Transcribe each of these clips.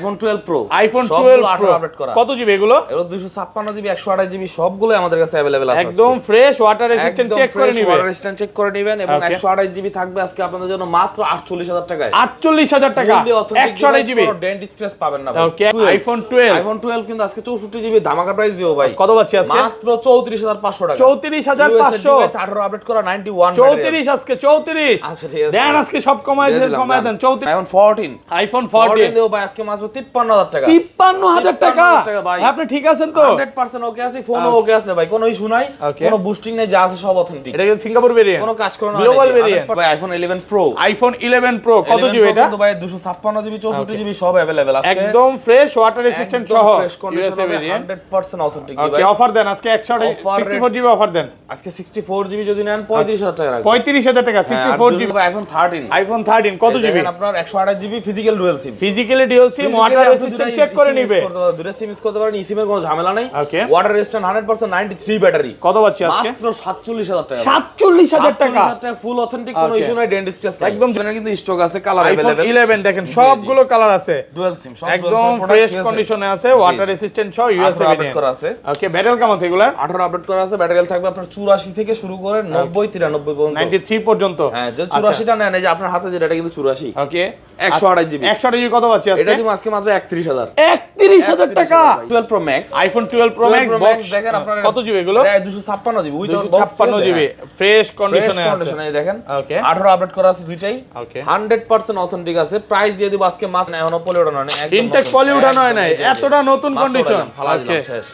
IPhone 12 pro iPhone 12 pro update করা। কত GB এগুলো? এগুলো 256 জিবি 128 জিবি সবগুলো আমাদের কাছে अवेलेबल আছে। একদম ফ্রেশ ওয়াটার রেজিস্ট্যান্ট চেক করে নেবেন। ওয়াটার রেজিস্ট্যান্ট চেক করে নেবেন এবং 128 জিবি থাকবে আজকে আপনাদের জন্য মাত্র 48000 টাকায়। 48000 টাকা 128 জিবি ডেন্ট স্ক্র্যাচ পাবেন না ভাই। ওকে আইফোন 12 আইফোন 12 কিন্তু আজকে 64 জিবি ধামাকা প্রাইস দিও ভাই। কত পাচ্ছি আজকে? মাত্র 34500 টাকা। 34500 18 আপডেট করা 91 34 আজকে 34 আচ্ছা ঠিক আছে দেন আজকে সব কমায় দেন 34 আইফোন 14 আইফোন 14 দেও ভাই আজকে মাত্র 53000 টাকা। 53000 টাকা ভাই আপনি ঠিক আছেন তো? 100% ওকে আছে, ফোনও ওকে আছে ভাই, কোনো ইস্যু নাই, কোনো বুস্টিং নাই, যা আছে সব অথেন্টিক। এটা কি সিঙ্গাপুর ভেরিয়েন্ট? কোনো কাজ করে না, গ্লোবাল ভেরিয়েন্ট ভাই। আইফোন 11 প্রো আইফোন 11 প্রো কত জিবি এটা? ভাই 256 জিবি 64 জিবি সব अवेलेबल আছে একদম ফ্রেশ ওয়াটার রেজিস্ট্যান্ট সহ ফ্রেশ কন্ডিশন হবে 100% অথেন্টিক ভাই। ওকে অফার দেন আজকে 164 জিবি অফার দেন। আজকে 64 জিবি যদি নেন 35000 টাকা রাখবেন। 35000 টাকা 64 জিবি আইফোন 13 আইফোন 13 কত জিবি? আপনার 128 জিবি ফিজিক্যাল ডুয়াল সিম। Physically dual SIM water resistant check করে নেবে। দুটো সিম ইউজ করতে পারেন, সিমের কোনো ঝামেলা নাই। ওকে ওয়াটার রেজিস্ট্যান্ট 100% 93 ব্যাটারি। কত পাচ্ছি আজকে? মাত্র 47000 টাকা। 47000 টাকা ফুল অথেন্টিক, কোনো ইস্যু নাই, ডেন্ট স্ক্র্যাচ একদম কিন্তু স্টক আছে, কালার আইফোন अवेलेबल। 11 দেখেন সবগুলো কালার আছে, ডুয়াল সিম সব একদম ফ্রেশ কন্ডিশনে আছে, ওয়াটার রেজিস্ট্যান্ট সহ ইউএসএ আপডেট ভেরিয়েন্ট করা আছে। ওকে ব্যাটারি কেমন আছে এগুলা? 18 আপডেট করা আছে, ব্যাটারি থাকবে আপনার 84 থেকে শুরু করে 90 93 পর্যন্ত, 93 পর্যন্ত। হ্যাঁ যে 84টা নেন, এই যে আপনার হাতে যেটা কিন্তু 84। ওকে 128 জিবি 128 জিবি কত পাচ্ছি আজকে? এটা দিব আজকে মাত্র 31000 31000 টাকা। 12 pro max iPhone 12 pro max box দেখেন আপনার কত জিবি এগুলো? 256 জিবি উইথ 256 জিবি ফ্রেশ কন্ডিশনে আছে। কন্ডিশনে দেখেন ওকে 18 আপডেট করা আছে দুইটাই। ওকে 100% অথেন্টিক আছে। প্রাইস দিয়ে দিব আজকে মাত্র এখনো পলি ওঠানো নাই, একদম ইনটেক পলি উঠানো হয় নাই, এতটা নতুন কন্ডিশন। ওকে শেষ।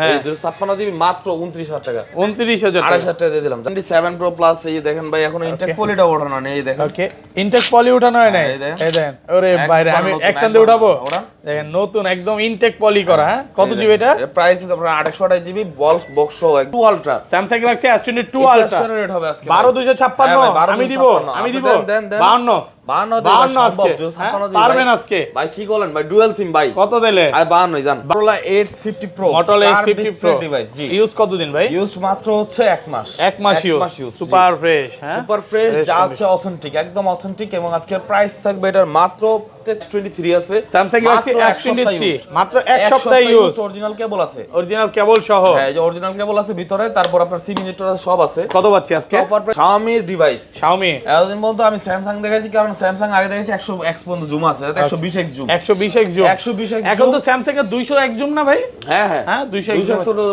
এই 256 জিবি মাত্র 29000 টাকা। 29000 টাকা 28000 টাকা দিয়ে দিলাম। 27 প্রো প্লাস এই দেখেন ভাই, এখনো ইনটেক পলিটা ওঠানো নেই, এই দেখেন। ওকে ইনটেক পলি উঠানো হয় নাই, এই দেখেন। ওরে বাইরে আমি একটান দিয়ে উঠাবো, দেখেন নতুন একদম ইনটেক পলি করা। হ্যাঁ কত জিবি এটা? প্রাইস আছে আপনার 128 জিবি বক্স সহ 2 ultra Samsung Galaxy S22 ultra rate হবে আজকে 12256 আমি দিব 52 52 আজকে পারবেন আজকে ভাই। কি বলেন ভাই, ডুয়াল সিম ভাই কত দিলে? আর 52 জান। Motorola Edge 50 Pro Motorola Edge 50 Pro device. জি ইউজ কতদিন ভাই? ইউজ মাত্র হচ্ছে 1 মাস। 1 মাস ইউজ সুপার ফ্রেশ। হ্যাঁ সুপার ফ্রেশ, যা আছে অথেন্টিক, একদম অথেন্টিক। এবং আজকের প্রাইস থাকবে এটার মাত্র S23 আছে, স্যামসাং গ্যালাক্সি S23 মাত্র এক সপ্তাহ ইউজ। অরিজিনাল কেবল আছে, অরিজিনাল কেবল সহ। হ্যাঁ এই যে অরিজিনাল কেবল আছে ভিতরে, তারপর আপনার সিম ইনজেক্টর আছে, সব আছে। কত পাচ্ছি আজকে? Offer Xiaomi device. Xiaomi এতদিন পর্যন্ত আমি স্যামসাং দেখাইছি, কারণ স্যামসাং আগে দেখাইছি 100x পর্যন্ত জুম আছে, এটা 120x zoom. 120x zoom 120x এখন তো স্যামসাং এর 200x জুম না ভাই? হ্যাঁ হ্যাঁ হ্যাঁ 200x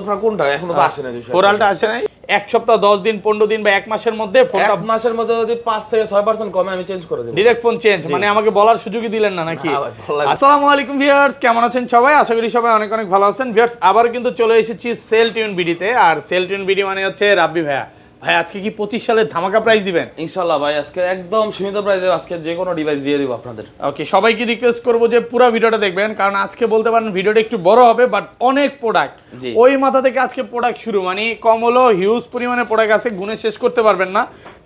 আপনার কোনটা এখনো তো আসে না? 200 ফোরালটা আসে নাই। এক সপ্তাহ 10 দিন 15 দিন বা এক মাসের মধ্যে ফোনটা, এক মাসের মধ্যে যদি 5 থেকে 6% কমে আমি চেঞ্জ করে দেব। ডাইরেক্ট ফোন চেঞ্জ, মানে আমাকে বলার সুযোগই দিলেন না নাকি? আসসালামু আলাইকুম ভিউয়ার্স, কেমন আছেন সবাই? আশা করি সবাই অনেক অনেক ভালো আছেন। ভিউয়ার্স আবার কিন্তু চলে এসেছি সেল টিউন বিডিতে। আর সেল টিউন বিডি মানে হচ্ছে রাব্বি ভাইয়া। ভাই আজকে কি 25 সালের ধামাকা প্রাইস দিবেন? ইনশাআল্লাহ ভাই, আজকে একদম সীমিত প্রাইসে আজকে যে কোনো ডিভাইস দিয়ে দিব আপনাদের। ওকে সবাইকে রিকোয়েস্ট করব যে পুরো ভিডিওটা দেখবেন, কারণ আজকে বলতে পারেন ভিডিওটা একটু বড় হবে, বাট অনেক প্রোডাক্ট ওই মাথা থেকে আজকে প্রোডাক্ট শুরু, মানে কম হলো হিউজ পরিমাণে প্রোডাক্ট আছে, গুণে শেষ করতে পারবেন না।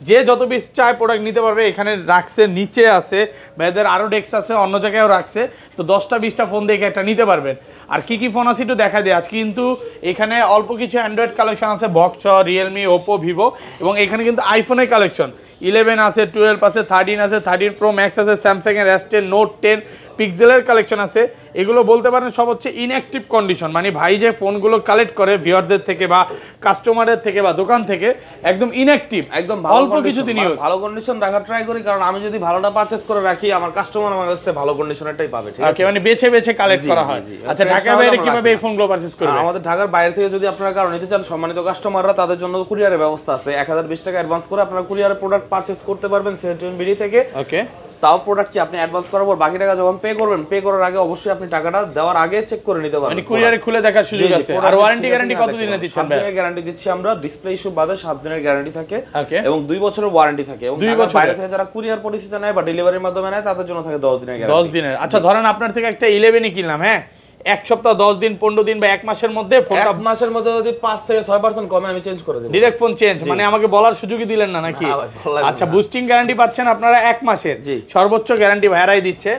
যে যত বেশি চায় প্রোডাক্ট নিতে পারবে। এখানে রাখছে, নিচে আছে ভাইদের আরও ডেস্ক আছে, অন্য জায়গায়ও রাখছে, তো 10টা 20টা ফোন দেখে একটা নিতে পারবেন। আর কি কি ফোন আছে একটু দেখা যায় আজকে। কিন্তু এখানে অল্প কিছু অ্যান্ড্রয়েড কালেকশন আছে, বক্স, রিয়েলমি, ওপো, ভিভো, এবং এখানে কিন্তু আইফোনের কালেকশন 11 আছে, 12 আছে, 13 আছে, 13 প্রো ম্যাক্স আছে, স্যামসাংয়ের S10, নোট 10, পিক্সেলের কালেকশন আছে। এগুলো বলতে পারেন সব হচ্ছে ইনঅ্যাক্টিভ কন্ডিশন, মানে ভাই যে ফোনগুলো কালেক্ট করে ভিউয়ারদের থেকে বা কাস্টমারের থেকে বা দোকান থেকে, একদম ইনঅ্যাক্টিভ, একদম অল্প কিছু দিন ইউজ, ভালো কন্ডিশন রাখার ট্রাই করি, কারণ আমি যদি ভালোটা পারচেজ করে রাখি আমার কাস্টমার আমার কাছে ভালো কন্ডিশনেরটাই পাবে। ঠিক আছে, মানে বেছে বেছে কালেক্ট করা হয়। আচ্ছা ঢাকার বাইরে কিভাবে এই ফোনগুলো পারচেজ করবে? আমাদের ঢাকার বাইরে থেকে যদি আপনারা কারো নিতে চান, সম্মানিত কাস্টমাররা, তাদের জন্য কুরিয়ারের ব্যবস্থা আছে। 1020 টাকা অ্যাডভান্স করে আপনারা কুরিয়ারের প্রোডাক্ট পারচেজ করতে পারবেন সেল টিউন বিডি থেকে। ওকে তাও প্রোডাক্ট কি আপনি অ্যাডভান্স করার পর বাকি টাকা যখন পে করবেন, পে করার আগে অবশ্যই আপনি টাকাটা দেওয়ার আগে চেক করে নিতে পারবেন, মানে কুরিয়ারে খুলে দেখার সুযোগ আছে। আর ওয়ারেন্টি গ্যারান্টি কত দিনের দিচ্ছেন? 7 দিনের গ্যারান্টি দিচ্ছি আমরা, ডিসপ্লে ইস্যু বাদে 7 দিনের গ্যারান্টি থাকে এবং 2 বছরের ওয়ারেন্টি থাকে। এবং 2 বছর বাইরে থেকে যারা কুরিয়ার পরিস্থিতি নেয় বা ডেলিভারির মাধ্যমে নেয় তাদের জন্য থাকে 10 দিনের গ্যারান্টি। 10 দিনের। আচ্ছা ধরেন আপনার থেকে একটা 11 কিনলাম, হ্যাঁ, এক সপ্তাহ 10 দিন 15 দিন বা এক মাসের মধ্যে ফোনটা, এক মাসের মধ্যে যদি 5 থেকে 6% কমে আমি চেঞ্জ করে দেব। ডাইরেক্ট ফোন চেঞ্জ, মানে আমাকে বলার সুযোগই দিলেন না নাকি? আচ্ছা বুস্টিং গ্যারান্টি পাচ্ছেন আপনারা 1 মাসের, সর্বোচ্চ গ্যারান্টি ভাইরাই দিচ্ছে।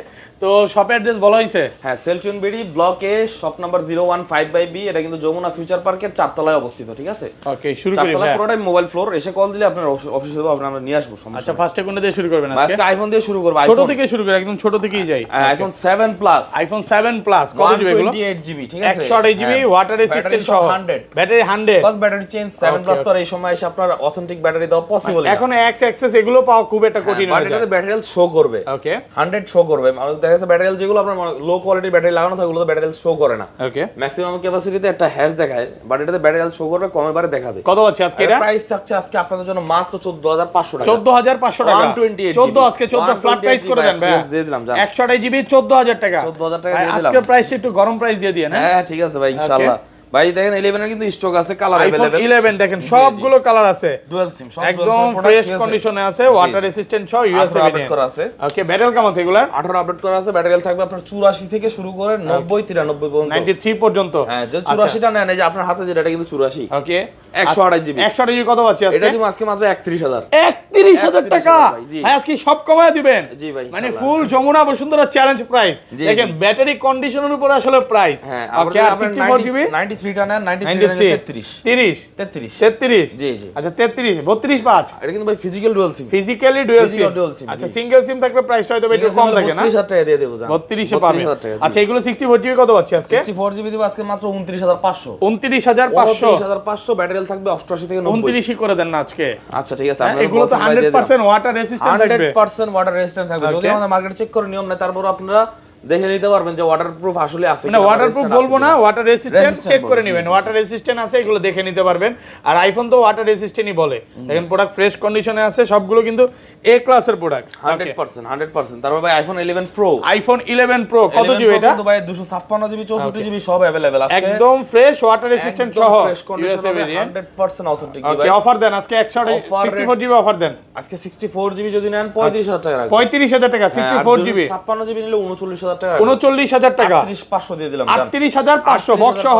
তো শপের অ্যাড্রেস বলা হয়েছে? হ্যাঁ, সেলটুন BD block A, shop number 015/B। এটা কিন্তু যমুনা ফিউচার পার্কের 4 তলায় অবস্থিত, ঠিক আছে? ওকে, শুরু 4 করি তলা ভাই। পুরোটাই মোবাইল ফ্লোর। এসে কল দিলে আপনার অফিসে যাবো, আমরা নিয়ে আসবো, সমস্যা আচ্ছা, নেই। ফার্স্টে কোনটা দিয়ে শুরু করবেন আজকে? আজকে আইফোন দিয়ে শুরু করব। ছোট থেকে শুরু করি, একদম ছোট থেকেই যাই। IPhone 7 plus. আইফোন 7 প্লাস কত জিবি এগুলো? 128GB, ঠিক আছে? 128GB ওয়াটার রেসিস্ট্যান্ট সহ 100 battery 100 plus battery change. 7 plus তো আর এই সময় এসে আপনার অথেন্টিক ব্যাটারি দেওয়া পসিবল না। এখন এক্স অ্যাক্সেস এগুলো পাওয়া খুব একটা কঠিন হয়ে যায়। ব্যাটারিতে ব্যাটারি শো করবে, ওকে 100 শো করবে। আমাদের দেখা যাচ্ছে ব্যাটারি যেগুলো আপনার লো কোয়ালিটির ব্যাটারি লাগানো থাকে, ওগুলো ব্যাটারি শো করে না। ওকে, ম্যাক্সিমাম ক্যাপাসিটিতে একটা হ্যাশ দেখায়, বাট এটাতে ব্যাটারি শো করবে, কমে বারে দেখাবে। কত আছে আজকে এটা? প্রাইস থাকছে আজকে আপনাদের জন্য মাত্র 14500 টাকা। 14500 টাকা। 128GB 14 আজকে 14 ফ্ল্যাট প্রাইস করে দেন ভাই। দিয়ে দিলাম, জান। 128GB 14000 টাকা। 14000 টাকা দিয়ে দিলাম। আজকে প্রাইসটা একটু গরম প্রাইস দিয়ে দিয়েন। হ্যাঁ, ঠিক আছে ভাই, ইনশাআল্লাহ। ভাই দেখেন 11 এর কিন্তু স্টক আছে, কালার আইফোন अवेलेबल। 11 দেখেন সবগুলো কালার আছে, ডুয়াল সিম, সব একদম ফ্রেশ কন্ডিশনে আছে, ওয়াটার রেসিস্ট্যান্ট সহ ইউএসএ আপডেট ভেরিয়েন্ট করা আছে। ওকে, ব্যাটারি কেমন আছে এগুলা? 18 আপডেট করা আছে। ব্যাটারি থাকবে আপনার 84 থেকে শুরু করে 90 93 পর্যন্ত, 93 পর্যন্ত। হ্যাঁ, যে 84টা নেন, এই যে আপনার হাতে যেটা, এটা কিন্তু 84। ওকে, 128GB। 128GB কত পাচ্ছি আজকে? এটা দিব আজকে মাত্র 31000। 31000 টাকা। ভাই, জি। ভাই আজকে সব কমায় দিবেন? জি ভাই, মানে ইনশাআল্লাহ। ফুল যমুনা বসুন্ধরা চ্যালেঞ্জ প্রাইস। জি, দেখেন জি। ব্যাটারি কন্ডিশনের উপর আসলে প্রাইস। হ্যাঁ, ওকে, আর 64GB 93 টা নেন, 93 33 33 জি, জি। আচ্ছা 33 32 5। এটা কিন্তু ভাই ফিজিক্যাল ডুয়াল সিম। Physically dual SIM. Physical dual SIM, আচ্ছা, জি। সিঙ্গেল সিম থাকলে প্রাইসটা হয়তো একটু কম থাকে না? 32000 টাকা দিয়ে দেব, জান। 32 এ পাবে। 32000 টাকা, জি। আচ্ছা, এগুলো 64GB কত পাচ্ছি আজকে? 64GB দিব আজকে মাত্র 29500। 29500। 29500 ব্যাটারি থাকবে 88 থেকে 90। 29 করে দেন না আজকে? আচ্ছা, ঠিক আছে, হ্যাঁ, আপনাদের এগুলো তো পছন্দ হয় দিয়ে দিলাম। 100% ওয়াটার রেসিস্ট্যান্ট থাকবে। 100% ওয়াটার রেজিস্ট্যান্ট থাকবে। যদি Okay. আমাদের মার্কেটে চেক করে নিয়ম নাই, তারপর আপনারা দেখে নিতে পারবেন যে ওয়াটারপ্রুফ আসলে আছে মানে ওয়াটারপ্রুফ বলবো না, ওয়াটার রেসিস্ট্যান্ট Resistant চেক করে বলবো, নেবেন। জি, জি, ওয়াটার রেসিস্ট্যান্ট আছে, এগুলো দেখে নিতে পারবেন। আর আইফোন তো ওয়াটার রেসিস্ট্যান্টই বলে। দেখেন প্রোডাক্ট ফ্রেশ কন্ডিশনে আছে, সবগুলো কিন্তু এ ক্লাসের প্রোডাক্ট। 100%। তারপর ভাই আইফোন 11 প্রো। আইফোন 11 প্রো কত জিবি এটা? কিন্তু ভাই 256GB 64GB সব अवेलेबल আছে। একদম ফ্রেশ ওয়াটার রেসিস্ট্যান্ট সহ fresh condition USA variant. 100% authentic okay, device. Offer দেন আজকে 164GB অফার দেন। আজকে 64GB যদি নেন 35000 টাকা রাখবেন। 35000 টাকা 64GB। 56GB নিলে 39000 টাকা। 39000 টাকা। 38500 দিয়ে দিলাম, জান। 38500 বক্স সহ।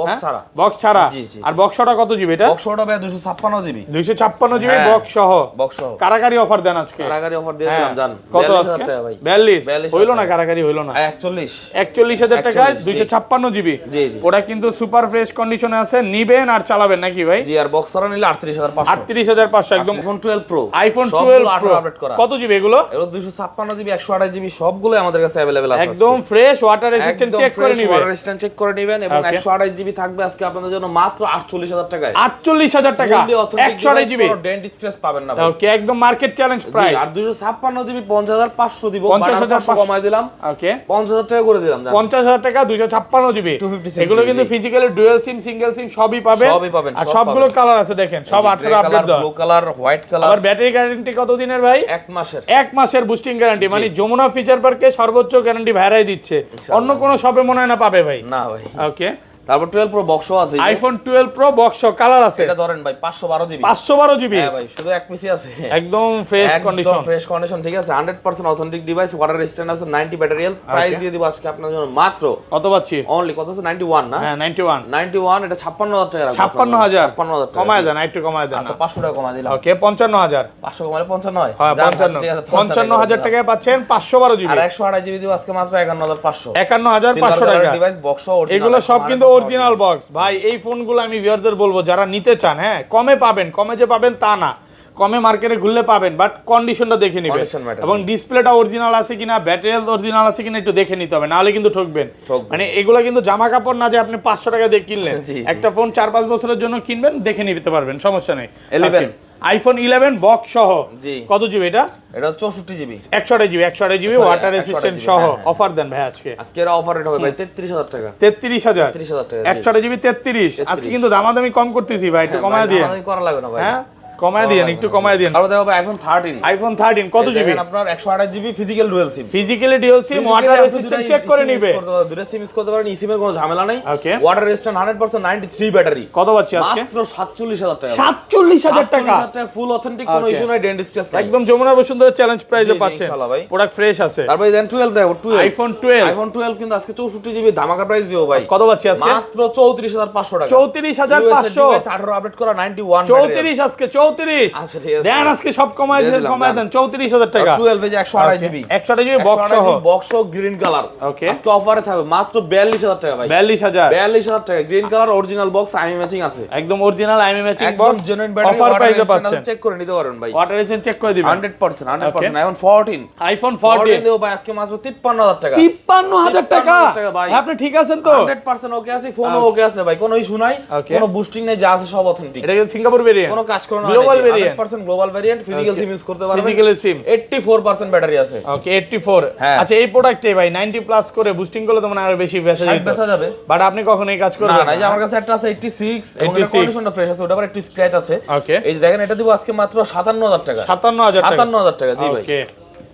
বক্স ছাড়া। বক্স ছাড়া। জি, জি, আর বক্সটা কত জিবি এটা? বক্সটা ভাই 256GB। 256GB হ্যাঁ, বক্স সহ। বক্স সহ। কারাগারি অফার দেন আজকে। কারাগারি অফার দিয়ে দিলাম, জান। কত 42000 আজকে? টাকা ভাই। 42 হইলো না, কারাগারি হইলো না। 41। 41000 টাকায় 41, 256GB। জি, জি। ওটা কিন্তু সুপার ফ্রেশ কন্ডিশনে আছে, নিবেন আর চালাবেন নাকি ভাই? জি, আর বক্স ছাড়া নিলে 38500। 38500 একদম। IPhone 12 pro. আইফোন সবগুলো 12 প্রো আপডেট করা। কত জিবি এগুলো? এগুলো 256GB 128GB সবগুলো আমাদের কাছে अवेलेबल আছে। একদম ফ্রেশ ওয়াটার রেসিস্ট্যান্ট চেক করে নিবেন। ওয়াটার রেজিস্ট্যান্ট চেক করে নেবেন এবং Okay. 128GB থাকবে আজকে আপনাদের জন্য মাত্র 48000 টাকায়। 48000 টাকা 128GB 128GB। ডেন্ট স্ক্র্যাচ পাবেন না ভাই। ওকে, একদম মার্কেট চ্যালেঞ্জ জি, প্রাইস। আর 256GB 50500 দিব, 50500 কমাই দিলাম। ওকে, 50000 টাকা করে দিলাম, জান। 50000 টাকা 256GB। 256 এগুলো কিন্তু জি। ফিজিক্যালি ডুয়াল সিম সিঙ্গেল সিম সবই পাবেন। সবই পাবেন, আর সব সবগুলো পাবেন। কালার আছে দেখেন, সব 18 আপডেট দেওয়া। Blue colour, white colour. আবার ব্যাটারি গ্যারান্টি কত দিনের ভাই? 1 মাসের। 1 মাসের বুস্টিং গ্যারান্টি। মানে যমুনা ফিচার পার্কে সর্বোচ্চ গ্যারান্টি ভাইরাই দিচ্ছে, অন্য কোনো শপে মনে হয় না পাবে ভাই। না ভাই। ওকে, তারপর 12 প্রো বক্সও আছে। আইফোন 12 প্রো বক্স কালার আছে। এটা ধরেন ভাই 512GB। 512GB। হ্যাঁ ভাই, শুধু এক পিসি আছে। একদম ফ্রেশ কন্ডিশন। একদম ফ্রেশ কন্ডিশন, ঠিক আছে। 100% অথেন্টিক ডিভাইস, ওয়াটার রেজিস্ট্যান্ট আছে, 90 ব্যাটারি হেলথ। প্রাইস দিয়ে দিব আজকে আপনাদের জন্য মাত্র কত পাচ্ছি? অনলি কত আছে? 91 না? হ্যাঁ 91। 91 এটা 56000 টাকা রাখবো। 56000 56000 টাকা। কমায় দেন, একটু কমায় দেন। আচ্ছা 500 টাকা কমাই দিলাম। ওকে, 55000। 500 কমালে 55। হ্যাঁ যান, 55। ঠিক আছে, 55000 টাকায় পাচ্ছেন 512GB। আর 128GB দিব আজকে মাত্র 51500। 51500 টাকা। Device box original. এগুলো সব কিন্তু অরিজিনাল বক্স ভাই। এই ফোনগুলো আমি ভিউয়ারদের বলবো যারা নিতে চান, হ্যাঁ কমে পাবেন, কমে যে পাবেন তা না, কমে মার্কেটে ঘুরলে পাবেন, বাট কন্ডিশনটা দেখে নেবেন Condition matters, এবং ডিসপ্লেটা অরিজিনাল আছে কিনা, ব্যাটারি হেলথ অরিজিনাল আছে কিনা একটু দেখে নিতে হবে, নাহলে কিন্তু ঠকবেন। মানে এগুলো কিন্তু জামা কাপড় না যে আপনি 500 টাকা দিয়ে কিনলেন। জি, জি। একটা ফোন 4-5 বছরের জন্য কিনবেন, দেখে নিতে পারবেন, সমস্যা নেই। 11 আইফোন 11 বক্স সহ। জি। কত জিবি এটা? এটা 64GB। 128GB water resistant 128GB, সহ। হ্যাঁ, হ্যাঁ। অফার দেন ভাই আজকে। আজকে এর অফার রেট হবে ভাই 33000 টাকা। 33000। 33000 টাকা। 128GB 33। আজকে কিন্তু দামাদামি কম করতেছি ভাই, একটু কমায় দিয়ে। দামাদামি করা লাগবে না ভাই। হ্যাঁ কমায় দিয়েন, একটু কমায় দিয়েন। তারপর দেখো ভাই আইফোন 13। আইফোন 13 কত জিবি? দেখেন আপনার 128GB ফিজিক্যাল ডুয়াল সিম। Physically dual SIM, water resistant check করে নিবে। দুটো সিম ইউজ করতে পারেন, ইসিম এর কোনো ঝামেলা নাই। ওকে, ওয়াটার রেজিস্ট্যান্ট 100% 93 ব্যাটারি। কত পাচ্ছি আজকে? মাত্র 47000 টাকা। 47000 টাকা। 47000 টাকা ফুল অথেন্টিক, কোনো ইস্যু নাই, ডেন্ট স্ক্র্যাচ নাই। একদম যমুনা বসুন্ধরা চ্যালেঞ্জ প্রাইসে জি, জি, পাচ্ছেন। ইনশাআল্লাহ ভাই। প্রোডাক্ট ফ্রেশ আছে। তারপরে দেন 12 দেখো, 12 আইফোন 12। আইফোন 12 কিন্তু আজকে 64GB ধামাকা প্রাইস দিও ভাই। কত পাচ্ছি আজকে? মাত্র 34500 টাকা। 34500। 18 আপডেট করা 91 34 আজকে 34। আচ্ছা ঠিক আছে দেন আজকে সব কমায় দিয়ে দিলাম, কমায় দেন 34000 টাকা। 12 এ 128 জিবি 128 জিবি বক্স সহ বক্স গ্রিন কালার। ওকে আজকে অফারে থাকবে মাত্র 42000 টাকা ভাই। 42000 টাকা green colour original box IME matching আছে, একদম অরিজিনাল আইএমই ম্যাচিং একদম বক্স জেনুইন ব্যাটারি। অফার প্রাইসে পাচ্ছেন, চেক করে নিতে পারবেন ভাই, ওয়াটার রেজিস্ট্যান্ট চেক করে দিবেন 100%। আইফোন 14 আইফোন 14 দেব ভাই আজকে মাত্র 53000 টাকা। 53000 টাকা 53000 টাকা ভাই। আপনি ঠিক আছেন তো? 100% ওকে আছে, ফোনও ওকে আছে ভাই, কোনো ইস্যু নাই, Okay. কোনো বুস্টিং নাই, যা আছে সব অথেন্টিক। এটা কি সিঙ্গাপুর ভেরিয়েন্ট? কোনো কাজ করো না, global variant 100% global variant, physical SIM use করতে পারবেন, ফিজিক্যাল সিম 84% ব্যাটারি আছে। ওকে 84। হ্যাঁ। আচ্ছা এই প্রোডাক্টে ভাই 90 প্লাস করে বুস্টিং করলে তো মানে আরো বেশি বেচা 60 যেত, বেচা যাবে। বাট আপনি কখন এই কাজ না করবেন? না, এই যে আমার কাছে একটা আছে 86 এবং এর 86 কন্ডিশনটা ফ্রেশ আছে, ওটা আবার একটু স্ক্র্যাচ আছে। ওকে এই যে দেখেন, এটা দিব আজকে মাত্র 57000 টাকা। 57000 টাকা 57000 টাকা জি ভাই। ওকে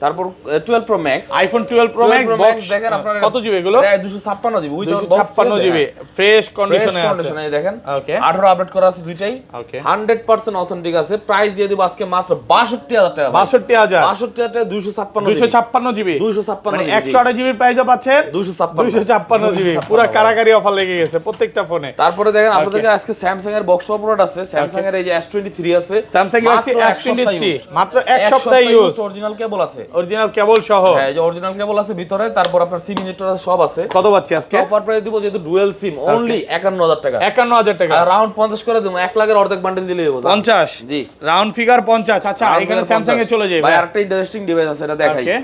তারপর 12 pro max, iPhone 12 pro max box দেখেন আপনার কত জিবি এগুলো? 256 জিবি উইথ 256 জিবি ফ্রেশ কন্ডিশনে আছে। কন্ডিশনে দেখেন, ওকে 18 আপডেট করা আছে দুইটাই, ওকে 100% অথেন্টিক আছে। প্রাইস দিয়ে দিব আজকে মাত্র 62000 টাকা ভাই। 62000 62000 টাকা 256 256 জিবি 256 মানে জিবি 128 জিবির প্রাইসে পাচ্ছেন 256 জিবি পুরো কারাকারি অফার লেগে গেছে প্রত্যেকটা ফোনে। তারপরে দেখেন আপনাদেরকে আজকে স্যামসাং এর বক্স প্রোডাক্ট আছে, স্যামসাং এর এই যে S23 আছে, স্যামসাং গ্যালাক্সি S23 মাত্র এক সপ্তাহ ইউজ, অরিজিনাল কেবল আছে, অরিজিনাল কেবল সহ। হ্যাঁ এই যে অরিজিনাল কেবল আছে ভিতরে, তারপর আপনার সিম ইনজেক্টর আছে, সব আছে। কত পাচ্ছি আজকে? অফার প্রাইস দিব যেহেতু ডুয়াল সিম অনলি 51000 টাকা। 51000 টাকা আর রাউন্ড 50 করে দেবো, 1 লাখের অর্ধেক বান্ডেল দিলেই হবে। 50 জি রাউন্ড ফিগার 50। আচ্ছা এখানে স্যামসাং এ চলে যাই ভাই। আরেকটা ইন্টারেস্টিং ডিভাইস আছে, এটা দেখাই। ওকে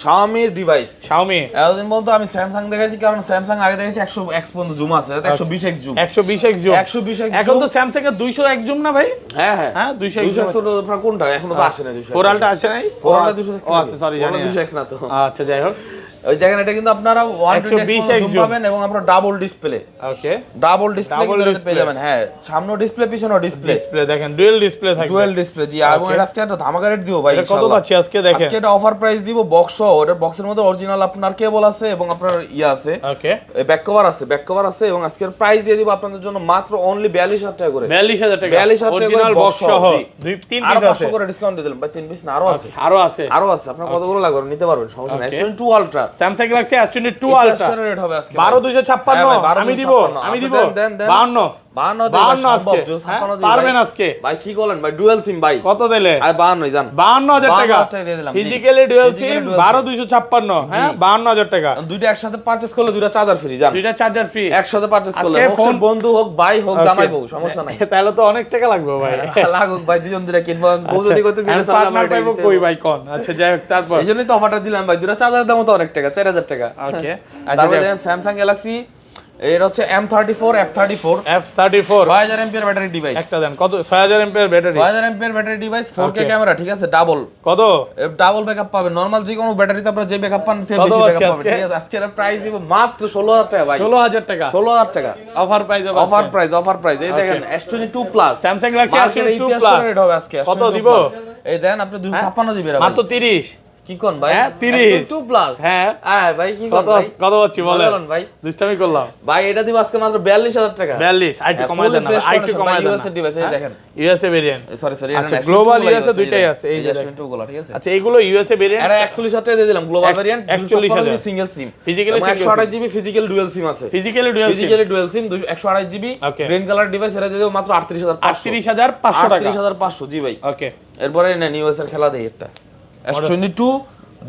Xiaomi এর ডিভাইস। Xiaomi এতদিন পর্যন্ত আমি স্যামসাং দেখাইছি, কারণ স্যামসাং আগে দেখাইছি 100x পর্যন্ত জুম আছে, এটা 120x zoom. 120x zoom 120x এখন তো স্যামসাং এর 200x জুম না ভাই? হ্যাঁ হ্যাঁ হ্যাঁ 200x 200x তো আপনার কোনটা এখনো তো আসে না? 200x ফোরালটা আসে নাই? ফোরালটা 200x ও আচ্ছা সরি জানি 200x না তো। আচ্ছা যাই হোক ওই দেখেন, এটা কিন্তু আপনারা 120x জুম পাবেন এবং আপনারা double display, okay double display কিন্তু পেয়ে যাবেন। হ্যাঁ সামনে ডিসপ্লে পিছনে ডিসপ্লে, ডিসপ্লে দেখেন ডুয়াল ডিসপ্লে থাকবে, ডুয়াল ডিসপ্লে জি। আর এটা আজকে একটা ধামাকা রেট দিব ভাই এটা কত ইনশাআল্লাহ। পাচ্ছি আজকে দেখেন? আজকে এটা অফার প্রাইস দিব বক্স সহ, ওটার বক্সের মধ্যে অরিজিনাল আপনার কেবল আছে এবং আপনার ইয়া আছে, ওকে ব্যাক কভার আছে এবং আজকের প্রাইস দিয়ে দিব আপনাদের জন্য মাত্র অনলি 42000 টাকা করে। 42000 টাকা 42000 টাকা অরিজিনাল বক্স সহ দুই তিন আর পিস 500 আছে করে ডিসকাউন্ট দিয়ে দিলাম ভাই, 3 পিস না আরো আছে, আরো আছে আপনার কতগুলো লাগবে নিতে পারবেন, সমস্যা নাই। Okay. S22 ultra Samsung Galaxy S22 ultra rate হবে আজকে 12256 আমি দিব 52 52 আজকে পারবেন আজকে ভাই। কি বলেন ভাই, ডুয়াল সিম ভাই কত দিলে? আর 52 জান 52000 টাকা 52,000 টাকা দিয়ে দিলাম। ফিজিক্যালি ডুয়াল সিম 12256 হ্যাঁ 52000 টাকা। দুইটা একসাথে পারচেজ করলে দুইটা চার্জার ফ্রি জান, দুইটা চার্জার ফ্রি একসাথে পারচেজ করলে আজকে হোক ফোন বন্ধু হোক ভাই হোক জামাই বউ, সমস্যা নাই। তাহলে তো অনেক টাকা লাগবে ভাই। লাগুক ভাই, দুজন দুইটা কিনবো, বউ যদি কত কিনে চালাম পার্টনার পাইবো কই ভাই কোন? আচ্ছা যাই হোক তারপর এইজন্যই তো অফারটা দিলাম ভাই, দুইটা চার্জারের দাম তো অনেক টাকা, 4000 টাকা। ওকে আচ্ছা তারপরে দেখেন স্যামসাং গ্যালাক্সি এর হচ্ছে M34 F34 F34 6000 MPR battery device. একটা দেন কত? 6000 MPR battery 6000 MPR battery device, 4K camera, ঠিক আছে, ডাবল কত? ডাবল ব্যাকআপ পাবেন। নরমাল যে কোনো ব্যাটারিতে আপনারা যে ব্যাকআপ পান থেকে কত বেশি আছে ব্যাকআপ পাবেন, আজকে? ঠিক আছে। আজকে এর প্রাইস দিব মাত্র 16000 টাকা ভাই, 16000 টাকা 16000 টাকা অফার প্রাইস অফার প্রাইস। এই দেখেন S22 plus Samsung Galaxy S22 plus plus rate হবে আজকে কত S22 দিব? plus। এই দেন আপনি 256 জিবি ভাই, মাত্র 30 কি কোন ভাই? হ্যাঁ, 30 S22 প্লাস হ্যাঁ ভাই কি কোন কত ভাই? কত পাচ্ছি বলেন বলেন ভাই। দুষ্টামি করলাম ভাই এটা দিব আজকে মাত্র 42000 টাকা 42 আইটি কমাই দেন না আইটি কমাই দেন ইউএসএ ডিভাইস এই দেখেন, ইউএসএ ভেরিয়েন্ট সরি আচ্ছা গ্লোবাল ইউএসএ দুইটাই আছে এই যে S22 গুলো, ঠিক আছে। আচ্ছা এগুলো ইউএসএ ভেরিয়েন্ট এটা 41000 টাকা দিয়ে দিলাম, গ্লোবাল ভেরিয়েন্ট 41000 সিঙ্গেল সিম, ফিজিক্যালি 128 জিবি ফিজিক্যাল ডুয়াল সিম আছে, physically dual SIM physically dual SIM 128 GB Okay. Green colour device, এটা দিয়ে দেব মাত্র 38500 টাকা 38500 জি ভাই। ওকে এরপরে নেন ইউএস এর খেলা দেই একটা S22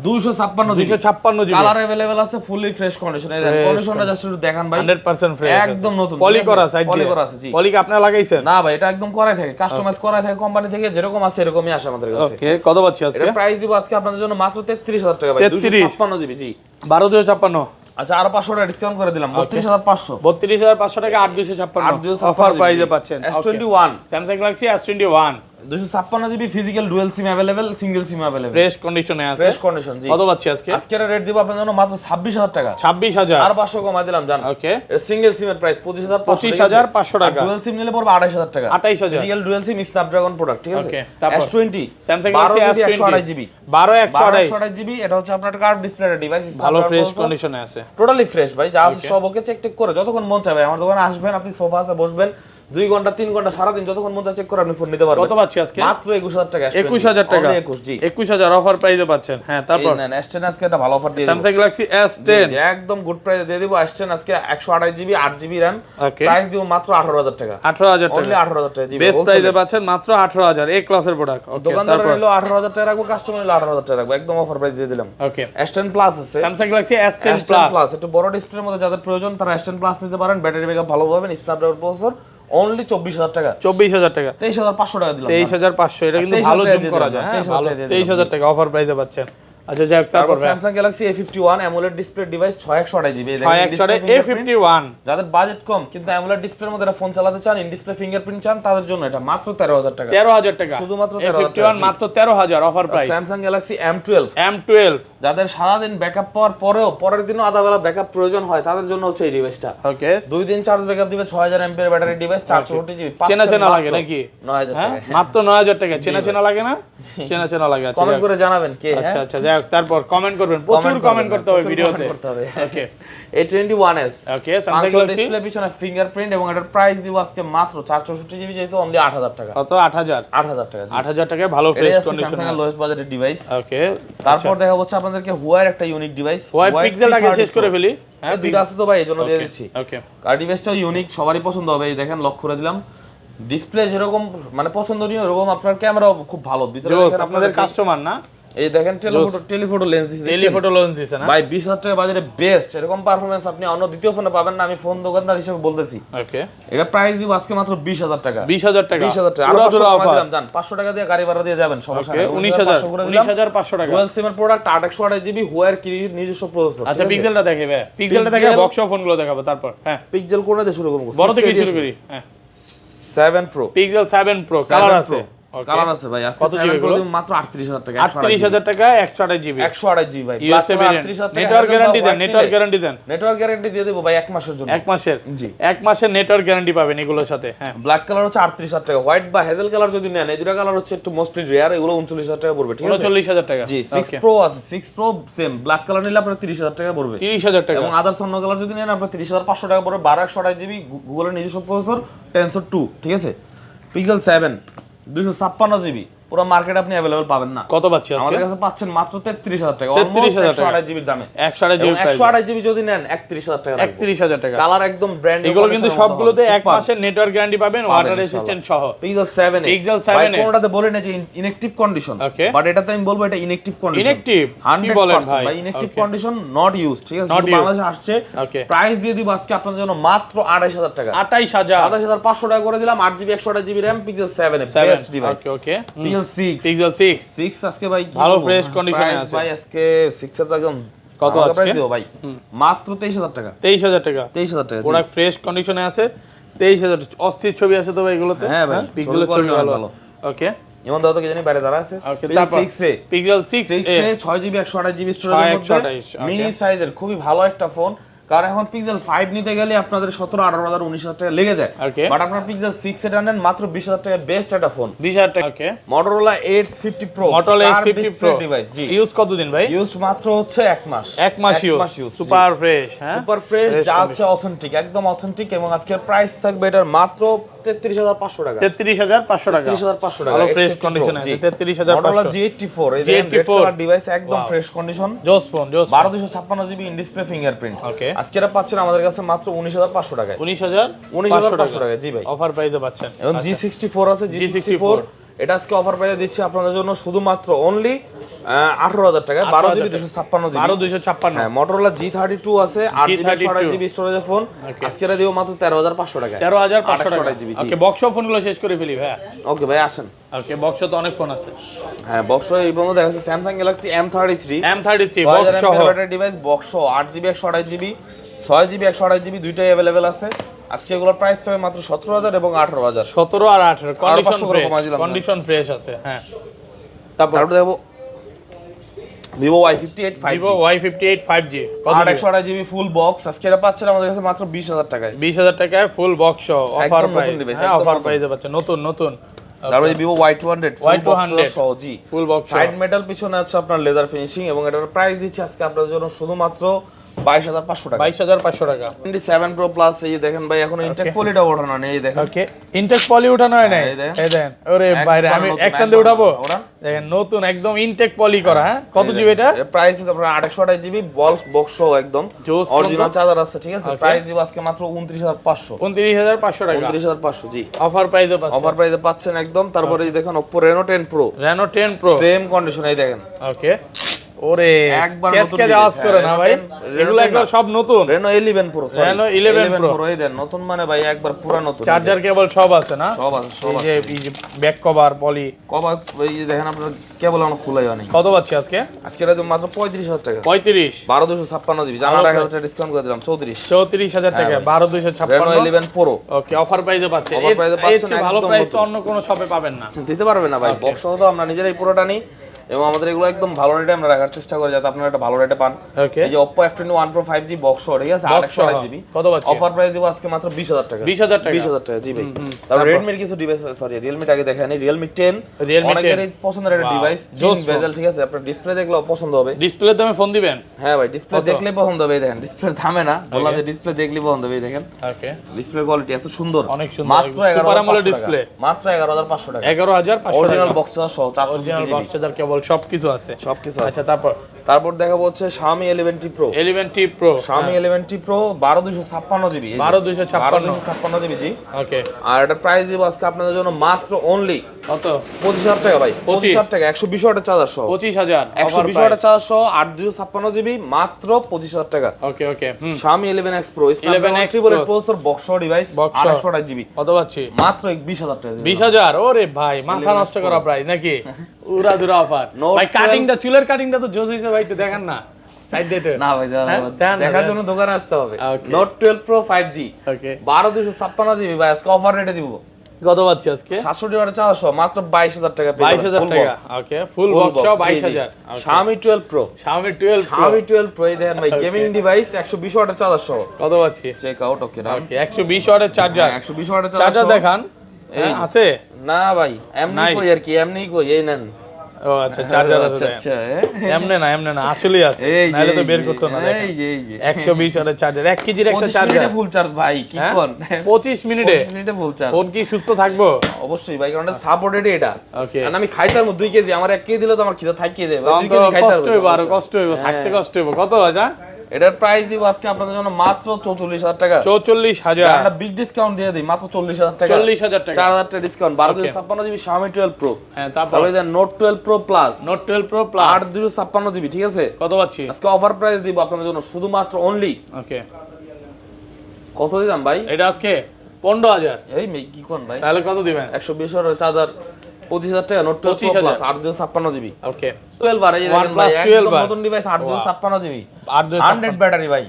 256 GB 256 GB colour available আছে, ফুলি ফ্রেশ কন্ডিশন। এই দেখেন কন্ডিশনটা জাস্ট একটু দেখান ভাই, 100% ফ্রেশ একদম নতুন, পলি করা সাইড পলি করা আছে জি। পলি কি আপনি লাগাইছেন? না ভাই এটা একদম করাই থাকে, কাস্টমাইজ করাই থাকে কোম্পানি থেকে, যেরকম আছে এরকমই আসে আমাদের কাছে। ওকে কত পাচ্ছি আজকে? এর প্রাইস দিব আজকে আপনাদের জন্য মাত্র 33000 টাকা ভাই, 256 জিবি জি। 12256 আচ্ছা আরো 500 টাকা ডিসকাউন্ট করে দিলাম, 32500 32500 টাকা 8256 অফার প্রাইসে পাচ্ছেন। S21 Samsung Galaxy S21 256 GB physical dual SIM available, single SIM available, fresh কন্ডিশনে আছে, ফ্রেশ কন্ডিশন জি। কত পাচ্ছি আজকে? আজকের রেট দিব আপনাদের জন্য মাত্র 26000 টাকা, 26000 আর 500 কমাই দিলাম জান। ওকে এর সিঙ্গেল সিমের প্রাইস 25500 টাকা, ডুয়াল সিম নিলে পড়বে 28000 টাকা, 28000 ফিজিক্যাল ডুয়াল সিম স্ন্যাপড্রাগন প্রোডাক্ট, ঠিক আছে। ওকে তারপর S20 Samsung Galaxy S20 128 GB 12128 GB, এটা হচ্ছে আপনার কার্ভ ডিসপ্লে ডিভাইস, ভালো ফ্রেশ কন্ডিশনে আছে, টোটালি ফ্রেশ ভাই, যা আছে সব ওকে চেক টেক করে যতক্ষণ মন চায় ভাই আমার দোকানে আসবেন, আপনি সোফা আছে বসবেন, 2 ঘন্টা 3 ঘন্টা সারাদিন যতক্ষণ মন চায় চেক করে আপনি ফোন নিতে পারবেন। কত পাচ্ছি আজকে? মাত্র 21000 টাকা। 21000 টাকা। 21 জি 21000 অফার প্রাইসে পাচ্ছেন। হ্যাঁ তারপর এই নেন S10 আজকে একটা ভালো অফার দিয়ে দিব। Samsung Galaxy S10 জি একদম গুড প্রাইসে দিয়ে দিব। S10 আজকে 128 GB 8 GB RAM okay price দিব মাত্র 18000 টাকা। 18000 টাকা অনলি 18000 টাকা জি বেস্ট প্রাইসে পাচ্ছেন মাত্র 18000 এ ক্লাসের প্রোডাক্ট। ওকে দোকানদার নিলো 18000 টাকা রাখবো, কাস্টমার নিলো 18000 টাকা রাখবো, একদম অফার প্রাইস দিয়ে দিলাম। ওকে S10 প্লাস আছে, Samsung Galaxy S10 প্লাস একটু বড় ডিসপ্লের মধ্যে যাদের প্রয়োজন তারা S10 প্লাস নিতে পারেন। ব্যাটারি ব্যাকআপ ভালো পাবেন, স্ন্যাপড্রাগন প্রসেসর, অনলি 24000 টাকা। 24000 টাকা 23500 টাকা দিলাম। 23500 এটা কিন্তু ভালো জুম করা যায়। হ্যাঁ ভালো 23000 টাকা অফার প্রাইসে পাচ্ছেন। আচ্ছা যাক তারপর Samsung Galaxy A51 AMOLED display device 6128 GB. A51 যাদের বাজেট কম কিন্তু AMOLED ডিসপ্লের মধ্যে ফোন চালাতে চান, ইন ডিসপ্লে ফিঙ্গারপ্রিন্ট চান, তাদের জন্য এটা মাত্র 13000 টাকা। 13000 টাকা শুধুমাত্র 13000 টাকা। A51 মাত্র 13000 offer price. Samsung Galaxy M12 যাদের সারা দিন ব্যাকআপ পাওয়ার পরেও পরের দিনও আধা বেলা ব্যাকআপ প্রয়োজন হয় তাদের জন্য হচ্ছে এই ডিভাইসটা। ওকে 2 দিন চার্জ ব্যাকআপ দিবে, 6000 এমপিআর ব্যাটারি ডিভাইস, 464 জিবি। চেনা লাগে নাকি? 9000 টাকা মাত্র 9000 টাকা। চেনা লাগে না? চেনা লাগে। আচ্ছা কমেন্ট করে জানাবেন কে। আচ্ছা যাক তারপর কমেন্ট করবেন, প্রচুর কমেন্ট করতে হবে ভিডিওতে। ওকে A21s ওকে Samsung Galaxy ডিসপ্লে পিছনে ফিঙ্গারপ্রিন্ট এবং এটার প্রাইস দিব আজকে মাত্র 464 জিবি, যেহেতু অনলি 8000 টাকা। কত 8000 টাকা। 8000 টাকায় ভালো ফ্রেশ কন্ডিশন Samsung এর লোয়েস্ট বাজেটের ডিভাইস। ওকে তারপর দেখা হচ্ছে আপনাদেরকে হুয়ার একটা ইউনিক ডিভাইস, Huawei Pixel আগে শেষ করে ফেলি। হ্যাঁ দুইটা আছে তো ভাই, এজন্য দিয়ে দিচ্ছি। ওকে আর ডিভাইসটাও ইউনিক, সবারই পছন্দ হবে। এই দেখেন লক করে দিলাম, ডিসপ্লে যেরকম মানে পছন্দনীয় এরকম আপনার ক্যামেরাও খুব ভালো। ভিতরে দেখেন আপনাদের কাস্টমার না, এই দেখেন টেলিফটো লেন্স দিছে, টেলিফটো লেন্স দিছে না ভাই 20000 টাকা বাজারে বেস্ট। এরকম পারফরম্যান্স আপনি অন্য দ্বিতীয় ফোনে পাবেন না, আমি ফোন দোকানদার হিসেবে বলতেছি। ওকে এটা প্রাইস দিব আজকে মাত্র 20000 টাকা। 20000 টাকা 20000 টাকা। আর 500 টাকা দিলাম, জান 500 টাকা দিয়ে গাড়ি ভাড়া দিয়ে যাবেন, সমস্যা নেই। 19500 টাকা। ডুয়াল সিম এর প্রোডাক্ট 8128 জিবি হুয়ার কি নিজস্ব প্রসেসর। আচ্ছা পিক্সেলটা দেখে ভাই, পিক্সেলটা দেখে বক্স ফোনগুলো দেখাবো তারপর। হ্যাঁ পিক্সেল কোনটা দিয়ে শুরু করব? বড় থেকে শুরু করি। হ্যাঁ 7 প্রো, পিক্সেল 7 প্রো কালার আছে। কালার আছে ভাই। আজকে 7 প্রো দিব মাত্র 38000 টাকা। 38000 টাকা 128 জিবি। 128 জিবি ভাই। ইউএসএ নেটওয়ার্ক গ্যারান্টি দেন, নেটওয়ার্ক গ্যারান্টি দেন। নেটওয়ার্ক গ্যারান্টি দিয়ে দেব ভাই 1 মাসের জন্য। 1 মাসের জি 1 মাসের নেটওয়ার্ক গ্যারান্টি পাবেন এগুলোর সাথে। হ্যাঁ ব্ল্যাক কালার হচ্ছে 38000 টাকা, হোয়াইট বা হেজেল কালার যদি নেন, এই দুটো কালার হচ্ছে একটু মোস্টলি রেয়ার, এগুলো 39000 টাকা পড়বে। ঠিক আছে 39000 টাকা। জি 6 প্রো আছে, 6 প্রো সেম ব্ল্যাক কালার নিলে আপনার 30000 টাকা পড়বে। 30000 টাকা। এবং আদার্স অন্য কালার যদি নেন আপনার 30500 টাকা পড়বে। 12128 জিবি গুগলের নিজস্ব প্রসেসর, টেনসর 2। ঠিক আছে পিক্সেল 7 256 জিবি, পুরো মার্কেট আপনি अवेलेबल পাবেন না। কত পাচ্ছি আজকে? আমাদের কাছে পাচ্ছেন মাত্র 33000 টাকা, অলমোস্ট 128 জিবির দামে। 128 জিবি প্রাইস। 128 জিবি যদি নেন 31000 টাকা। 31000 টাকা। কালার একদম ব্র্যান্ড। এগুলো কিন্তু সবগুলোতে 1 মাসের নেটওয়ার্ক গ্যারান্টি পাবেন, ওয়াটার রেজিস্ট্যান্ট সহ। পিক্সেল 7 পিক্সেল 7 ভাই কোনটাতে বলে না যে ইনঅ্যাকটিভ কন্ডিশন, বাট এটাতে আমি বলবো এটা ইনঅ্যাকটিভ কন্ডিশন। ইনঅ্যাকটিভ 100% ভাই ইনঅ্যাকটিভ কন্ডিশন, নট ইউজ। ঠিক আছে শুধু বাংলাদেশে আসছে। প্রাইস দিয়ে দিব আজকে আপনাদের জন্য মাত্র 28000 টাকা। 28500 টাকা করে দিলাম। 8 জিবি 128 জিবি RAM পিক্সেল 7 এর বেস্ট ডিভাইস। ওকে পিক্সেল 6 পিক্সেল 6 আজকে ভাই ভালো ফ্রেশ কন্ডিশনে আছে ভাই। আজকে 6 এর একদম কত আছে প্রাইস দিও ভাই? মাত্র 23000 টাকা। 23000 টাকা। 23000 টাকা প্রোডাক্ট ফ্রেশ কন্ডিশনে আছে। 23000 অস্থির ছবি আছে তো ভাই এগুলোতে। হ্যাঁ ভাই পিক্সেলের ছবি ভালো। ওকে এমন দাও তো কি জানি বাইরে দাঁড়া আছে। পিক্সেল 6 এ পিক্সেল 6 এ 6 জিবি 128 জিবি স্টোরেজের মধ্যে মিনি সাইজের খুবই ভালো একটা ফোন। কারণ এখন পিক্সেল 5 নিতে গেলে আপনাদের 17 18000 19000 টাকা লেগে যায়, বাট আপনার পিক্সেল 6 এটা নেন মাত্র 20000 টাকা, বেস্ট একটা ফোন। 20000 টাকা। Okay Motorola Edge 50 Pro, Motorola Edge 50 Pro device. জি ইউজ কতদিন ভাই? ইউজ মাত্র হচ্ছে 1 মাস। 1 মাস ইউজ। Super fresh. হ্যাঁ সুপার ফ্রেশ, যা আছে অথেন্টিক, একদম অথেন্টিক। এবং আজকের প্রাইস থাকবে এটার মাত্র 33500 টাকা। 33500 টাকা। 33500 টাকা ভালো ফ্রেশ কন্ডিশনে আছে। 33500। Motorola G84 এই যে রেড কালার ডিভাইস, একদম ফ্রেশ কন্ডিশন, জোস phone. 12256 GB in display fingerprint. Okay আজকে এটা পাচ্ছেন আমাদের কাছে মাত্র 19500 টাকায়। 19500 টাকা। জি ভাই অফার প্রাইসে পাচ্ছেন। এবং G64 আছে, G64 এটা আজকে অফার প্রাইসে দিচ্ছি আপনাদের জন্য শুধুমাত্র অনলি 18000 টাকা। 12 জিবি 256 জিবি। 12256। হ্যাঁ Motorola G32 আছে, 8 জিবি 128 জিবি স্টোরেজের ফোন। আজকে এটা দিও মাত্র 13500 টাকায়। 13500 টাকা। জিবি। ওকে বক্স ফোনগুলো শেষ করে ফেলি ভাই। ওকে ভাই আসেন। ওকে বক্স তো অনেক ফোন আছে। হ্যাঁ বক্স এই পর্যন্ত দেখা যাচ্ছে Samsung Galaxy M33 বক্স সহ battery device, box 8 GB 128 GB 6 GB 128 GB দুইটাই अवेलेबल আছে। আজকে এগুলোর প্রাইস থাকবে মাত্র 17000 এবং 18000। 17 আর 18 কন্ডিশন ফ্রেশ আছে। হ্যাঁ তারপর দেখো Vivo Y58 5G। Vivo Y58 5G 128 GB full box. আজকে এটা পাচ্ছেন আমাদের কাছে মাত্র 20000 টাকায়। 20000 টাকায় ফুল বক্স সহ অফার প্রাইস। হ্যাঁ অফার প্রাইসে পাচ্ছেন নতুন। তারপরে Vivo Y200 ফুল বক্স সহ। জি ফুল বক্স সাইড মেটাল, পিছনে আছে আপনার লেদার ফিনিশিং এবং এটার প্রাইস দিচ্ছি আজকে আপনাদের জন্য শুধুমাত্র 22,500 টাকা। 22,500 টাকা। 27 Pro Plus এই দেখেন ভাই এখন ইনটেক পলিটা ওঠানো নেই, এই দেখেন। ওকে, ইনটেক পলি ওঠানো হয় নাই, এই দেখেন। ওরে ভাইরে, আমি একটান দিয়ে উঠাবো, দেখেন নতুন একদম ইনটেক পলি করা। হ্যাঁ, কত জিবি এটা? প্রাইস আছে আপনার 828 জিবি বক্স সহ একদম অরিজিনাল চার্জার আছে, ঠিক আছে। প্রাইস দিব আজকে মাত্র 29,500। 29,500 টাকা, 29,500 জি। অফার প্রাইসে পাচ্ছেন, অফার প্রাইসে পাচ্ছেন একদম। তারপরে এই দেখেন Oppo Reno 10 Pro, Reno 10 Pro same condition, এই দেখেন। ওকে, ওরে একবার নতুন কেজ আওয়াজ করে না ভাই, এগুলো একবার সব নতুন। Reno 11 Pro, Reno 11 Pro এই দেন নতুন, মানে ভাই একবার পুরো নতুন। চার্জার কেবল সব আছে না? সব আছে, সব আছে। এই যে ব্যাক কভার পলি কভার এই যে দেখেন আপনার কেবল আমরা খোলাই হয়নি। কত পাচ্ছি আজকে? আজকে রাতে মাত্র 35,000 টাকা। 35 12,256 জিবি, জানা 1,000 টাকা ডিসকাউন্ট করে দিলাম 34,000 টাকা। 12,256 Reno 11 Pro ওকে, অফার প্রাইসে পাচ্ছেন। অফার প্রাইসে পাচ্ছেন, এর ভালো একদম প্রাইস তো নতুন। অন্য কোনো শপে পাবেন না, দিতে পারবে না ভাই। বক্স সহ তো আমরা নিজেরাই পুরোটা নিই এবং আমাদের এগুলো একদম ভালো রেটে আমরা রাখার চেষ্টা করি যাতে আপনারা একটা ভালো রেটে পান। ওকে, এই যে Oppo F21 Pro 5G box সহ, ঠিক আছে, 828 জিবি। কত পাচ্ছি? অফার প্রাইস দিব আজকে মাত্র 20,000 টাকা। 20,000 টাকা, 20,000 টাকা জি ভাই। তারপর Redmi এর কিছু ডিভাইস, সরি Realme টাকে দেখানি। Realme 10 অনেকেরই পছন্দের একটা ডিভাইস, চিন বেজেল, ঠিক আছে। আপনার ডিসপ্লে দেখলে পছন্দ হবে। ডিসপ্লের দামে ফোন দিবেন? হ্যাঁ ভাই, ডিসপ্লে দেখলে পছন্দ হবে, এই দেখেন। ডিসপ্লের দামে না, বললাম যে ডিসপ্লে দেখলে পছন্দ হবে, এই দেখেন। ওকে, ডিসপ্লের কোয়ালিটি এত সুন্দর, অনেক সুন্দর, মাত্র সুপার আমোলেড 11,500 ডিসপ্লে, টাকা। মাত্র 11,500 টাকা। 11,500 অরিজিনাল টাকা, বক্স সহ 400 original GB box charger cable সবকিছু আছে, সবকিছু আছে। আচ্ছা, তারপর দেখাবো হচ্ছে Xiaomi 11T Pro। 11T Pro, Xiaomi 11T Pro 12,256 GB, 12,256 GB জি। ওকে, আর এটা প্রাইস দিব আজকে আপনাদের জন্য মাত্র অনলি কত? 25,000 টাকা ভাই। 25,000 টাকা, 120 ওয়াটের চার্জার সহ। 25,000 120 ওয়াটের চার্জার সহ 8,256 জিবি, মাত্র 25,000 টাকা। ওকে ওকে, Xiaomi 11X Pro 11X Snapdragon processor box সহ ডিভাইস, 828 জিবি। কত পাচ্ছি? মাত্র 20,000 টাকা। 20,000? ওরে ভাই, মাথা নষ্ট করা প্রাইস নাকি? উড়া দুরা অফার ভাই। কাটিংটা, চুলের কাটিংটা তো জোস হইছে ভাই, একটু দেখেন না সাইড ডেটে। না ভাই, দেখার জন্য দোকানে আসতে হবে। Okay. Note 12 Pro 5G ওকে, 12,256 জিবি ভাই, আজকে অফার রেটে দিব। কত পাচ্ছি আজকে? 700 ওয়াটের চার্জার সহ মাত্র 22,000 টাকা পেয়ে যাবেন। 22,000 টাকা। ওকে, ফুল বক্স সহ 22,000। Xiaomi 12 Pro, Xiaomi 12 Pro, Xiaomi 12 Pro এই দেখেন ভাই, গেমিং ডিভাইস 120 ওয়াটের চার্জার সহ। কত পাচ্ছি? Check out. Okay run. Okay, 120 ওয়াটের চার্জার, 120 ওয়াটের চার্জার দেখান। এই আছে না ভাই, এমনি কই আর কি, এমনি কই, এই নেন। ও আচ্ছা, চার্জার আছে। আচ্ছা, এমনে না, আসলেই আছে, নাহলে তো বের করতে না। এই যে 120 ওয়াটের চার্জার, 1 কেজির একটা 25 চার্জার, মিনিটে ফুল চার্জ ভাই, কি কোন? 25 মিনিটে 25 মিনিটে ফুল চার্জ। ফোন কি সুস্থ থাকবো? অবশ্যই ভাই, কারণ এটা সাপোর্টেড এটা। ওকে, আর আমি খাইতাম 2 কেজি, আমার 1 কেজি দিলে তো আমার খিদা থাকিয়ে দেবে। 2 কেজি খাইতাম, কষ্ট হইব, আরো কষ্ট হইব, থাকতে কষ্ট হইব। কত আছে? এটার প্রাইস দিব আজকে আপনাদের জন্য মাত্র 44,000 টাকা। 44,000, আমরা বিগ ডিসকাউন্ট দিয়ে দিই, মাত্র 40,000 টাকা। 40,000 টাকা, 4,000 টাকা ডিসকাউন্ট। 12,256 GB Xiaomi 12 Pro। হ্যাঁ, তারপর তারপরে দেন Note 12 Pro Plus, Note 12 Pro Plus 8,256 GB, ঠিক আছে। কত পাচ্ছি আজকে অফার প্রাইস দিব আপনাদের জন্য শুধুমাত্র অনলি, ওকে, কত দিলাম ভাই? এটা আজকে 15,000। এই মেয়ে কি কোন ভাই, তাহলে কত দিবেন? 120 ওয়াটের চার্জার 25,000 টাকা। Note 12 Pro 25,000 Plus 8,256 GB. Okay, 12 আর এই দেখেন ভাই, OnePlus 12 একদম নতুন ডিভাইস 8,256 জিবি, 8,256 100 ব্যাটারি ভাই।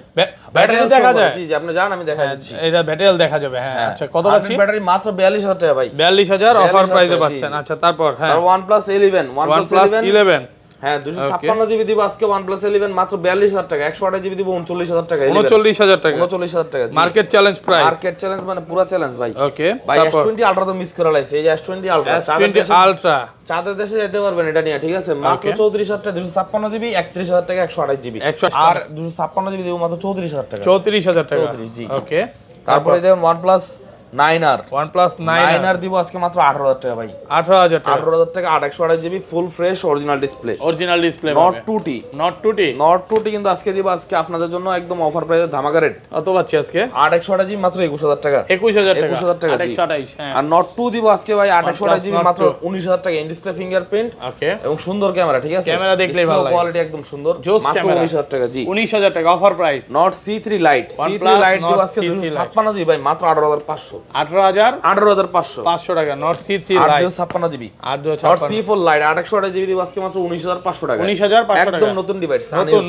ব্যাটারি দেখা যায়? জি জি, আপনি জান, আমি দেখাই দিচ্ছি। এটা ব্যাটারি দেখা যাবে। হ্যাঁ, আচ্ছা, কত পাচ্ছি? ব্যাটারি মাত্র 42,000 টাকা ভাই। 42,000 অফার 42,000 প্রাইসে জি, পাচ্ছেন। জি। আচ্ছা, তারপর হ্যাঁ, আর OnePlus 11 OnePlus 11 হ্যাঁ 256 জিবি দিব আজকে। OnePlus 11 মাত্র 42,000 টাকা। 128 জিবি দিব 39,000 টাকা। 39,000 টাকা, 39,000 টাকা। Market challenge price. Market challenge মানে পুরো চ্যালেঞ্জ ভাই। ওকে, ভাই S20 Ultra তো মিস করে লাইছে। এই যে S20 Ultra, S20 Ultra চাঁদের দেশে যেতে পারবেন এটা নিয়ে, ঠিক আছে। মাত্র 34,000 টাকা, 256 জিবি, 31,000 টাকা, 128 জিবি। আর 256 জিবি দিব মাত্র 34,000 টাকা। 34,000 টাকা, 34 জি। ওকে, তারপরে দেখুন OnePlus 9R, OnePlus 9R দিব আজকে মাত্র 18,000 টাকা ভাই। 18,000 টাকা, 18,000 টাকা, 828 GB, full fresh original display. Original display Note 2T, Note 2T কিন্তু আজকে দিব আজকে আপনাদের জন্য একদম অফার প্রাইসে ধামাকা রেট। কত পাচ্ছি আজকে? 828 জিবি মাত্র 21,000 টাকা। 21,000 টাকা, 21,000 টাকা জি। 28, হ্যাঁ। আর Note 2 দিব আজকে ভাই 828 জিবি Note মাত্র 2 19,000 টাকা। ইন ডিসপ্লে ফিঙ্গারপ্রিন্ট ওকে, এবং সুন্দর ক্যামেরা, ঠিক আছে। ক্যামেরা দেখলেই ভালো লাগে, কোয়ালিটি একদম সুন্দর, জোস মাত্র ক্যামেরা। 19,000 টাকা জি। 19,000 টাকা offer price. Note C3 Lite, C3 OnePlus Lite দিব Note আজকে C3 256 জিবি ভাই, মাত্র 18,500। 18,500 18,500 টাকা। Note C3 Lite 856 GB. Note 8,256, C4 Lite 828 GB দিব আজকে মাত্র 19,500 টাকা। 19,500 টাকা, একদম নতুন ডিভাইস,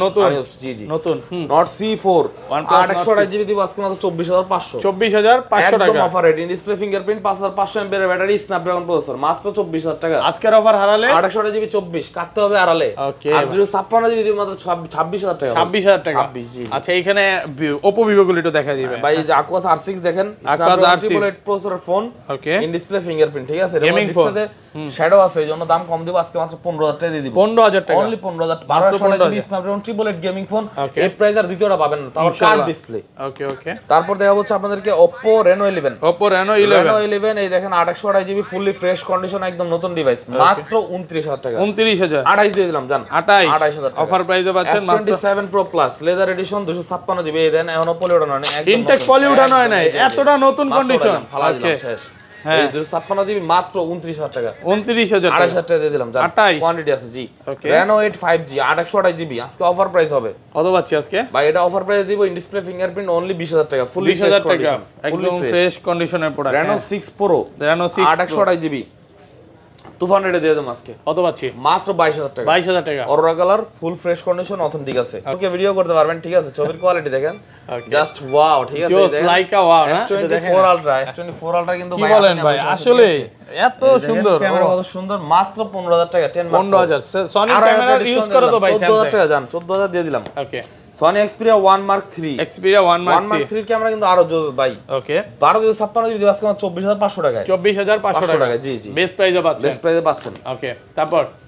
নতুন জি জি। নতুন। Note C4 OnePlus 828 জিবি দিব আজকে মাত্র 24,500। 24,500 একদম টাকা offer rate. In display fingerprint, 5,500 mAh এর ব্যাটারি, স্ন্যাপড্রাগন প্রসেসর, মাত্র 24,000 টাকা। আজকের অফার হারালে 828 জিবি 24 কাটতে হবে আড়ালে। ওকে, আর 256 জিবি দিব মাত্র 26,000 টাকা। 26,000 টাকা। 26 জি। আচ্ছা, এখানে Oppo Vivo গুলো একটু দেখা দিবেন ভাই এই যে Aquos R6 দেখেন, Aquos Snapdragon R6 888 processor phone, okay, in display fingerprint, ঠিক আছে। Gaming ডিসপ্লেতে শ্যাডো আছে, এই জন্য দাম কম দিব, আজকে মাত্র 15,000 টাকা দিয়ে দিব। 15,000 টাকা only 15,000, 1200 GB Snapdragon triple eight gaming phone. এই প্রাইস আর দ্বিতীয়টা পাবেন না, তাও কার্ড ডিসপ্লে। ওকে ওকে। তারপর দেখা হচ্ছে আপনাদেরকে Oppo Reno 11। Oppo Reno 11 এই দেখেন 828 জিবি ফুললি ফ্রেশ কন্ডিশন, একদম নতুন ডিভাইস, মাত্র 29,000 টাকা। 29,000, 28 দিয়ে দিলাম জান, 28,000 টাকা অফার প্রাইসে পাচ্ছেন মাত্র। S27 Pro Plus leather addition 256 GB, এই দেন এখনো পলি ওঠানো হয় নাই, ইনটেক পলি উঠানো হয় নাই, এতটা নতুন কন্ডিশন। ওকে শেষ। এই 256 জিবি মাত্র 29,000 টাকা। 29,000 28,000 টাকা দিয়ে দিলাম জান, 28 কোয়ান্টিটি আছে জি। ওকে। Reno 8 5G 828 জিবি আজকে অফার প্রাইস হবে। কত পাচ্ছি আজকে ভাই? এটা অফার প্রাইস দিব, ইন ডিসপ্লে ফিঙ্গারপ্রিন্ট অনলি 20,000 টাকা, ফুললি 20,000 টাকা, একদম ফ্রেশ কন্ডিশনের product. Reno 6 Pro Reno 6 828 GB তুফান রেটে দিয়ে দেবো আজকে। কত পাচ্ছি? মাত্র 22,000 টাকা। 22,000 টাকা। Aurora colour, full fresh condition, authentic আছে। ওকে, ভিডিও করতে পারবেন, ঠিক আছে? ছবির কোয়ালিটি দেখেন, জাস্ট ওয়াও, ঠিক আছে? জাস্ট লাইক আ ওয়াও না? S24 Ultra, S24 Ultra কিন্তু কি বলেন ভাই, আসলে এত সুন্দর ক্যামেরা, কত সুন্দর, মাত্র 15,000 টাকা। 15,000 সনি ক্যামেরা ইউজ করে তো ভাই। 14,000 টাকা জান, 14,000 দিয়ে দিলাম। ওকে। Sony Xperia 1 Mark 3, Xperia 1 Mark 3 camera কিন্তু আরো জোর ভাই। ওকে। 12,56 জিবি আজকে 24,500 টাকায়। 24,500 টাকা, জি জি, বেস্ট প্রাইসে পাচ্ছেন। বেস্ট প্রাইসে পাচ্ছেন। ওকে।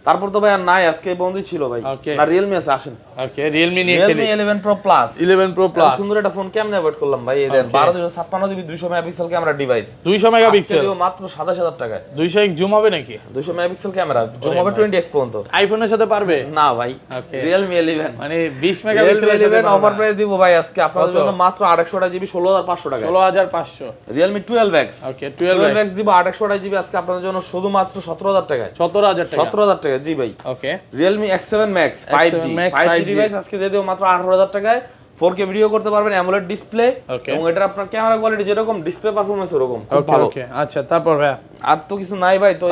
তারপর তো ভাই আর নাই, আজকে বন্ধু ছিল ভাই। না Realme আছে, আসেন। ওকে, Realme নিয়ে খেলি। Realme 11 Pro Plus 11 Pro Plus সুন্দর একটা ফোন কেমনে অ্যাভয়েড করলাম ভাই? এই দেন 12,56 GB 200 megapixel camera device, 200 megapixel মাত্র 27,000 টাকায়। 200x জুম হবে নাকি? 200 মেগাপিক্সেল ক্যামেরা, জুম হবে 20x পর্যন্ত। আইফোনের সাথে পারবে না ভাই, ওকে। Realme 11 মানে 20 মেগাপিক্সেল Realme 11 অফার প্রাইস দিব ভাই আজকে আপনাদের জন্য মাত্র 828 জিবি 16,500 টাকা। 16,500। Realme 12X, ওকে, 12X দিব 828 জিবি আজকে আপনাদের জন্য শুধুমাত্র 17,000 টাকায়। 17,000 টাকা। 17,000 টাকা, জি ভাই। ওকে। Realme X7 Max 5G device আজকে দিয়ে দেব মাত্র 18,000 টাকায়। 4K ভিডিও করতে পারবেন, অ্যামোলেড ডিসপ্লে, এবং এটার আপনার ক্যামেরা কোয়ালিটি যেরকম, ডিসপ্লে পারফরম্যান্স ওরকম, খুব ভালো। ওকে, আচ্ছা। তারপর ভাই আর তো কিছু নাই ভাই। তো